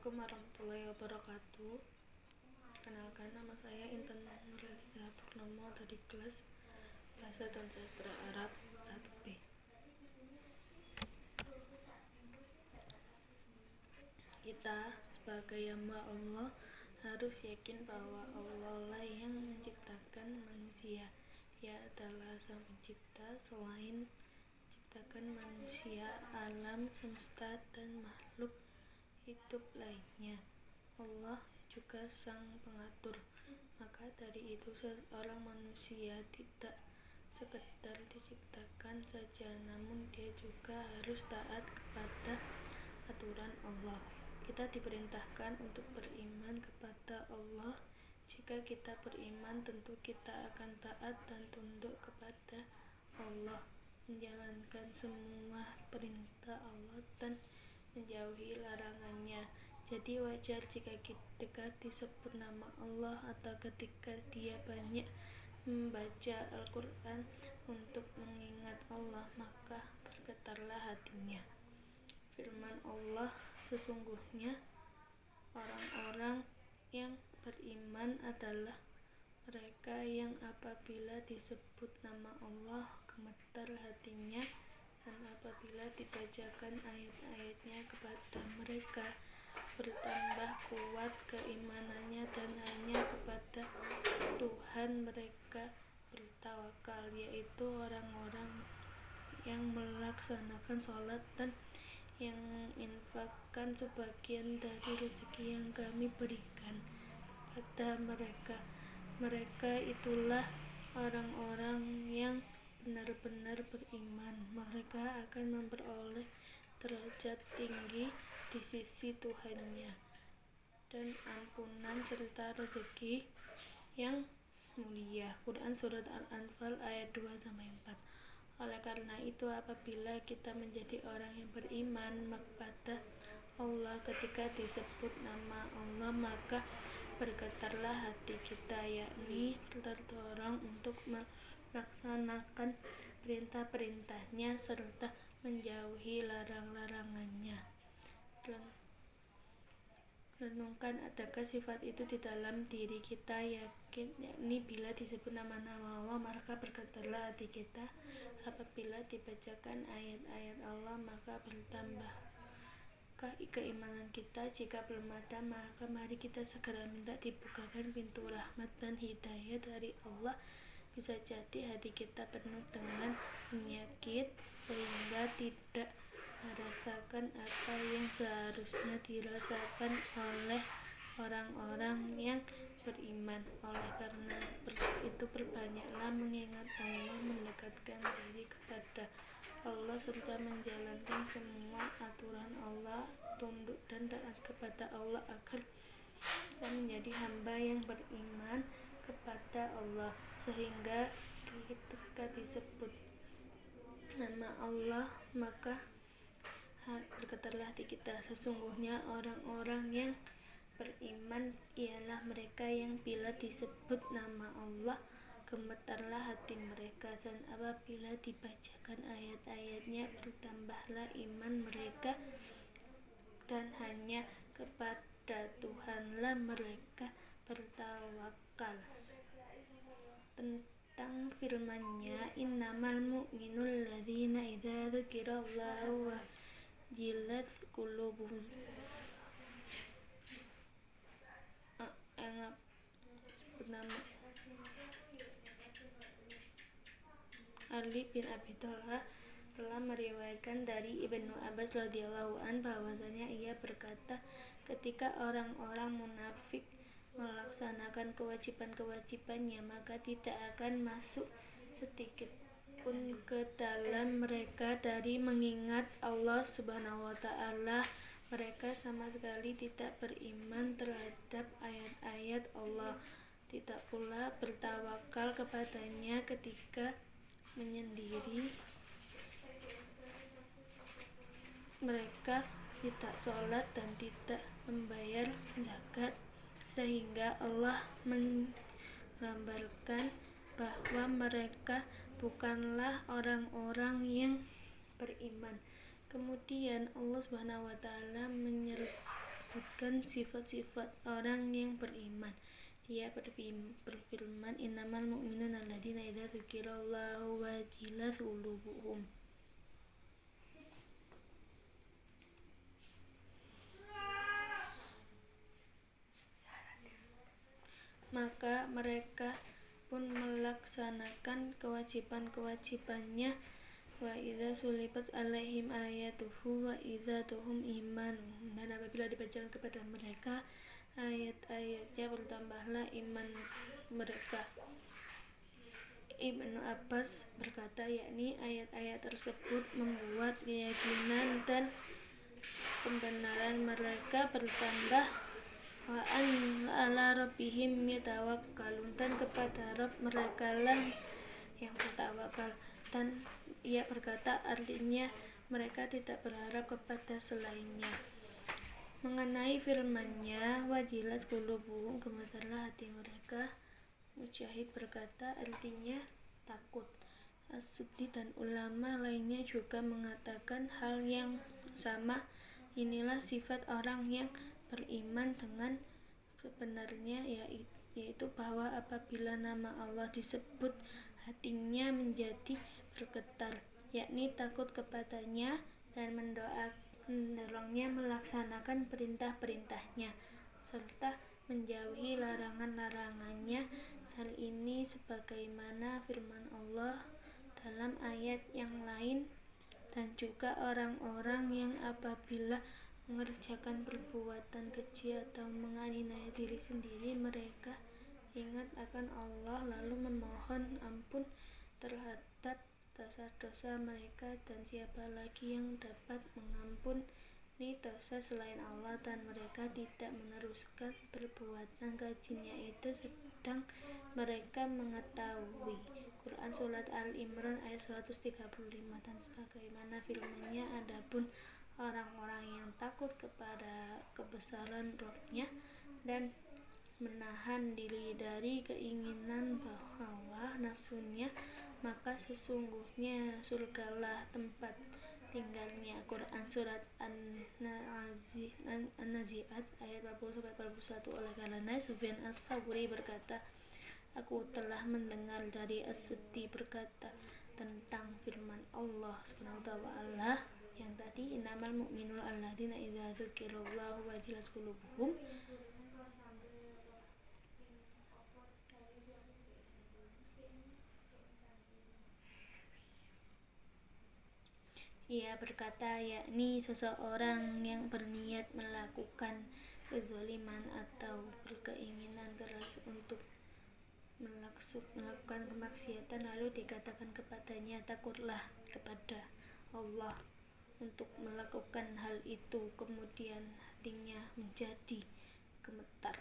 Assalamualaikum warahmatullahi wabarakatuh. Kenalkan, nama saya Intan Nurhaliza Purnomo dari kelas Bahasa dan Sastra Arab 1B. Kita sebagai hamba Allah harus yakin bahwa Allah lah yang menciptakan manusia. Dia adalah sang pencipta. Selain menciptakan manusia, alam semesta dan makhluk hidup lainnya, Allah juga sang pengatur. Maka dari itu seorang manusia tidak sekedar diciptakan saja, namun dia juga harus taat kepada aturan Allah. Kita diperintahkan untuk beriman kepada Allah. Jika kita beriman, tentu kita akan taat dan tunduk kepada Allah, menjalankan semua perintah Allah dan menjauhi larangannya. Jadi wajar jika ketika disebut nama Allah atau ketika dia banyak membaca Al-Quran untuk mengingat Allah, maka bergetarlah hatinya. Firman Allah, sesungguhnya orang-orang yang beriman adalah mereka yang apabila disebut nama Allah gemetar hatinya, dan apabila dibacakan ayat-ayatnya kepada mereka bertambah kuat keimanannya, dan hanya kepada Tuhan mereka bertawakal, yaitu orang-orang yang melaksanakan sholat dan yang menginfakkan sebagian dari rezeki yang kami berikan kepada mereka. Mereka itulah orang-orang yang benar-benar beriman. Mereka akan memperoleh derajat tinggi di sisi Tuhannya dan ampunan serta rezeki yang mulia. Quran Surat Al-Anfal ayat 2-4. Oleh karena itu, apabila kita menjadi orang yang beriman kepada Allah, ketika disebut nama Allah, maka bergetarlah hati kita, yakni terdorong untuk melaksanakan perintah-perintahnya serta menjauhi larang-larangannya. Renungkan, adakah sifat itu di dalam diri kita? Yakni bila disebut nama-nama Allah, maka bergetarlah hati kita. Apabila dibacakan ayat-ayat Allah, maka bertambahkah keimanan kita? Jika belum ada, maka mari kita segera minta dibukakan pintu rahmat dan hidayah dari Allah. Bisa jadi hati kita penuh dengan penyakit sehingga tidak merasakan apa yang seharusnya dirasakan oleh orang-orang yang beriman. Oleh karena itu, perbanyaklah mengingat Allah, mendekatkan diri kepada Allah serta menjalankan semua aturan Allah, tunduk dan taat kepada Allah agar kita menjadi hamba yang beriman kepada Allah, sehingga ketika disebut nama Allah maka bergetarlah hati kita. Sesungguhnya orang-orang yang beriman ialah mereka yang bila disebut nama Allah gemetarlah hati mereka, dan apabila dibacakan ayat-ayatnya bertambahlah iman mereka, dan hanya kepada Tuhanlah mereka bertawakal. Tentang firman-Nya, innamal mu'minul ladzina idza dzukirallahu wajilat qulubuhum. Ali bin Abi Thalib telah meriwayatkan dari Ibnu Abbas radhiyallahu an bahwasanya ia berkata, ketika orang-orang munafik melaksanakan kewajiban-kewajibannya, maka tidak akan masuk sedikit pun ke dalam mereka dari mengingat Allah Subhanahu wa ta'ala. Mereka sama sekali tidak beriman terhadap ayat-ayat Allah, tidak pula bertawakal kepadanya ketika menyendiri. Mereka tidak sholat dan tidak membayar zakat, sehingga Allah menggambarkan bahwa mereka bukanlah orang-orang yang beriman. Kemudian Allah Subhanahu wa ta'ala menyebut menyebutkan sifat-sifat orang yang beriman. Dia berfirman, innamal mu'minuna alladzina idza dzukirallahu wajilat qulubuhum. Maka mereka pun melaksanakan kewajiban-kewajibannya. Wa idza sulibat alaihim ayatuhu wa idza tuhum imanuhum, dan apabila dibacakan kepada mereka ayat-ayatnya bertambahlah iman mereka. Ibnu Abbas berkata, yakni ayat-ayat tersebut membuat keyakinan dan pembenaran mereka bertambah. Wa ala rabbihim yatawakkalun, dan kepada Rabb mereka lah yang bertawakal. Dan ia berkata, artinya mereka tidak berharap kepada selainnya. Mengenai firman-Nya, wajilat qulubuhum, gemetarlah hati mereka, Mujahid berkata, artinya takut. As-Suddi dan ulama lainnya juga mengatakan hal yang sama. Inilah sifat orang yang beriman dengan sebenarnya, yaitu bahwa apabila nama Allah disebut, hatinya menjadi bergetar, yakni takut kepadanya dan mendorongnya melaksanakan perintah-perintahnya serta menjauhi larangan-larangannya. Hal ini sebagaimana firman Allah dalam ayat yang lain, dan juga orang-orang yang apabila mengerjakan perbuatan keji atau menganiaya diri sendiri, mereka ingat akan Allah lalu memohon ampun terhadap dosa-dosa mereka, dan siapa lagi yang dapat mengampuni dosa selain Allah, dan mereka tidak meneruskan perbuatan kejinya itu sedang mereka mengetahui. Quran Surat Al-Imran ayat 135. Dan sebagaimana firman-Nya, adapun orang-orang yang takut kepada kebesaran Rabb-Nya dan menahan diri dari keinginan hawa nafsunya, maka sesungguhnya surgalah tempat tinggalnya. Quran Surat An-Nazi'at ayat 40-41. Oleh karena Sufyan As-Tsawri berkata, aku telah mendengar dari As-Suddi berkata tentang firman Allah SWT yang tadi, innamal mu'minuna alladzina idza dzukirallahu wajilat qulubuhum. Ia berkata, yakni seseorang yang berniat melakukan kezaliman atau berkeinginan keras untuk melakukan kemaksiatan, lalu dikatakan kepadanya, takutlah kepada Allah untuk melakukan hal itu, kemudian hatinya menjadi gemetar.